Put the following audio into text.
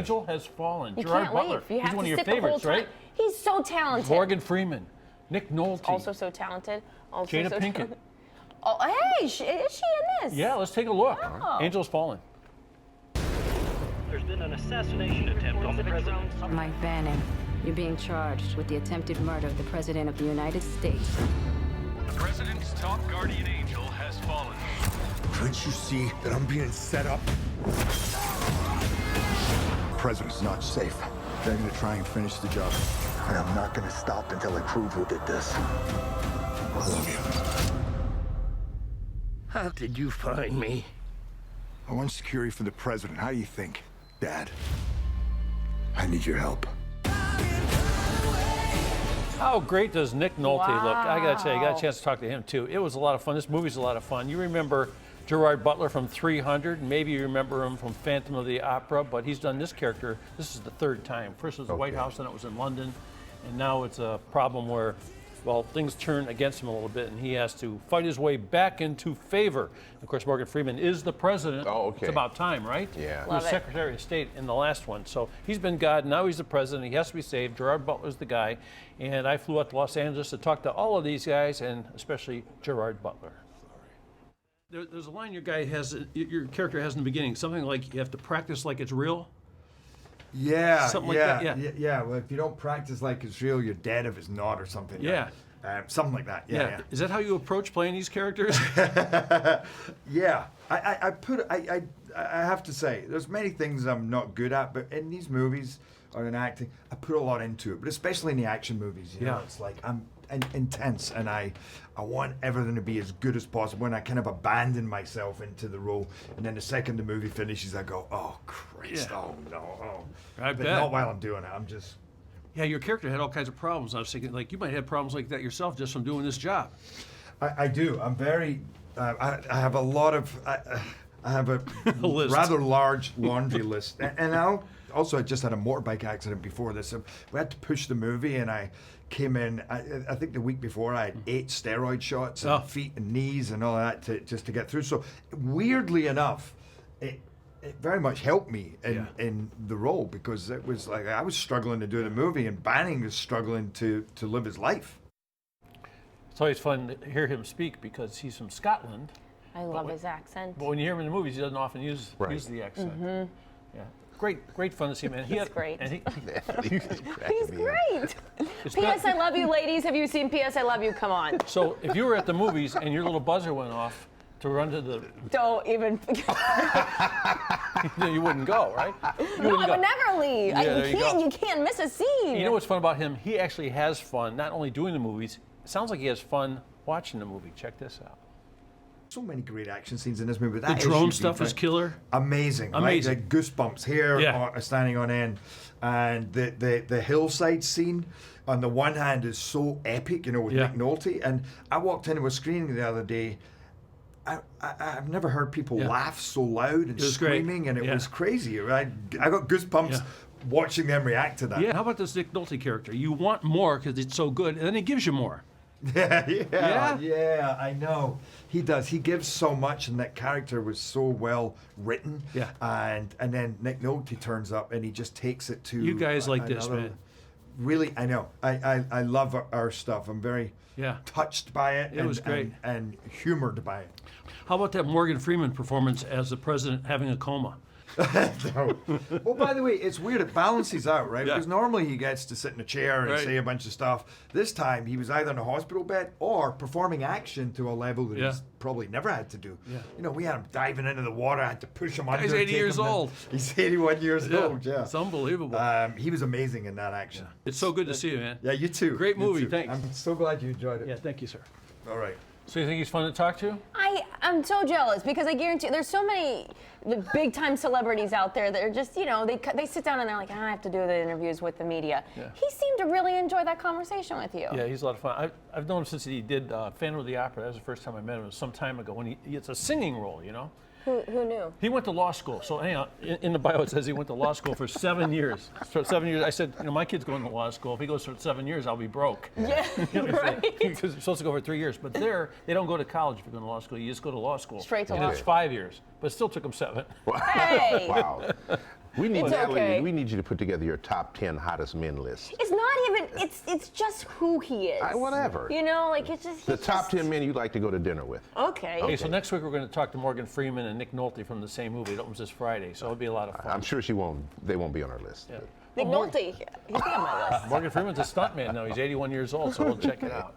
Angel Has Fallen. You Gerard can't Butler. leave. You He's have one to of your sit the whole favorites, time. right? He's so talented. Morgan Freeman, Nick Nolte, Also so talented. Also Jada so Pinkett. talented. Oh, hey, is she in this? Yeah, let's take a look. Wow. Angel Has Fallen. There's been an assassination attempt on the president. Mike Bannon, you're being charged with the attempted murder of the President of the United States. The president's top guardian angel has fallen. Can't you see that I'm being set up? The president's not safe. They're gonna try and finish the job. And I'm not gonna stop until I prove who did this. I love you. How did you find me? I want security for the president. How do you think, Dad? I need your help. How great does Nick Nolte look? I gotta tell you, I got Wow. a chance to talk to him too. It was a lot of fun. This movie's a lot of fun. You remember Gerard Butler from 300. Maybe you remember him from Phantom of the Opera, but he's done this character. This is the third time. First it was the White House, then it was in London, and now it's a problem where, well, things turn against him a little bit, and he has to fight his way back into favor. Of course, Morgan Freeman is the president. Oh, okay. It's about time, right? Yeah. He Love was it. Secretary of State in the last one. So he's been God, now he's the president. He has to be saved. Gerard Butler's the guy. And I flew out to Los Angeles to talk to all of these guys, and especially Gerard Butler. There's a line your character has in the beginning, something like you have to practice like it's real. Yeah, Something like yeah, that, yeah. yeah. Well, if you don't practice like it's real, you're dead if it's not, or something. Yeah. Something like that. Yeah, Is that how you approach playing these characters? yeah. I have to say, there's many things I'm not good at, but in these movies or in acting, I put a lot into it. But especially in the action movies, you know, Yeah. it's like I'm intense, and I want everything to be as good as possible, and I kind of abandon myself into the role. And then the second the movie finishes, I go, oh Christ, Yeah. oh no, oh. I But bet. not while I'm doing it. I'm just. Yeah, your character had all kinds of problems. I was thinking, like, you might have problems like that yourself just from doing this job. I do. I'm very. I have a lot of. I have a list. rather large laundry list, and I just had a motorbike accident before this. So we had to push the movie, and I came in. I think the week before I had 8 steroid shots, and Oh. feet and knees, and all that just to get through. So weirdly enough, it very much helped me in the role, because it was like I was struggling to do the movie, and Banning was struggling to live his life. It's always fun to hear him speak because he's from Scotland. I love his accent. But when you hear him in the movies, he doesn't often use the accent. Yeah, great fun to see him. And He's great. And He's great. P.S. I love you, ladies. Have you seen P.S. I love you? Come on. So if you were at the movies and your little buzzer went off to run to the, Don't even. you wouldn't go, right? You No, wouldn't I go. would never leave. Yeah, there you go. You can't miss a scene. You know what's fun about him? He actually has fun, not only doing the movies. It sounds like he has fun watching the movie. Check this out. So many great action scenes in this movie. The That drone issue stuff is being killer. amazing. Amazing. Like the goosebumps here, Yeah. standing on end, and the hillside scene. On the one hand, is so epic, you know, with Yeah. Nick Nolte. And I walked into a screening the other day. I've never heard people Yeah. laugh so loud and was great. screaming, and it Yeah. was crazy. I got goosebumps Yeah. watching them react to that. Yeah. How about this Nick Nolte character? You want more because it's so good, and then he gives you more. Yeah, I know. He does. He gives so much, and that character was so well written. Yeah. And then Nick Nolte turns up, and he just takes it to. You guys like this, another- man. Really, I know. I love our stuff. I'm very Yeah. touched by it. It was great. and humored by it. How about that Morgan Freeman performance as the president having a coma? Well, by the way, it's weird. It balances out, right? Yeah. Because normally he gets to sit in a chair and Right. say a bunch of stuff. This time he was either in a hospital bed or performing action to a level that Yeah. he's probably never had to do. Yeah. You know, we had him diving into the water. I had to push him under. He's and 80 take years him down. old. He's 81 years old. Yeah. It's unbelievable. He was amazing in that action. It's so good to see you, man. Yeah, you too. Great You movie, too. thanks. I'm so glad you enjoyed it. Yeah, thank you, sir. All right. So you think he's fun to talk to? I'm so jealous because I guarantee there's so many big time celebrities out there that are just, you know, they sit down and they're like, I have to do the interviews with the media. Yeah. He seemed to really enjoy that conversation with you. Yeah, he's a lot of fun. I've known him since he did Phantom of the Opera. That was the first time I met him. It was some time ago when it's a singing role, you know. Who knew? He went to law school. So hang on, in the bio it says he went to law school for 7 years. So 7 years. I said, you know, my kid's going to law school. If he goes for 7 years, I'll be broke. Yeah, right. Because you're supposed to go for 3 years. But there, they don't go to college if you're going to law school. You just go to law school. Straight to and law it's school. 5 years. But it still took him 7. Hey. Wow. We need It's Natalie. okay. We need you to put together your top 10 hottest men list. It's not even. It's just who he is. Whatever. You know, like it's just The top 10 men you'd like to go to dinner with. Okay. Okay, so next week we're going to talk to Morgan Freeman and Nick Nolte from the same movie. It opens this Friday, so it'll be a lot of fun. I'm sure they won't be on our list. Yeah. Nick Nolte, he's on my list. Morgan Freeman's a stuntman now. He's 81 years old, so we'll check it out.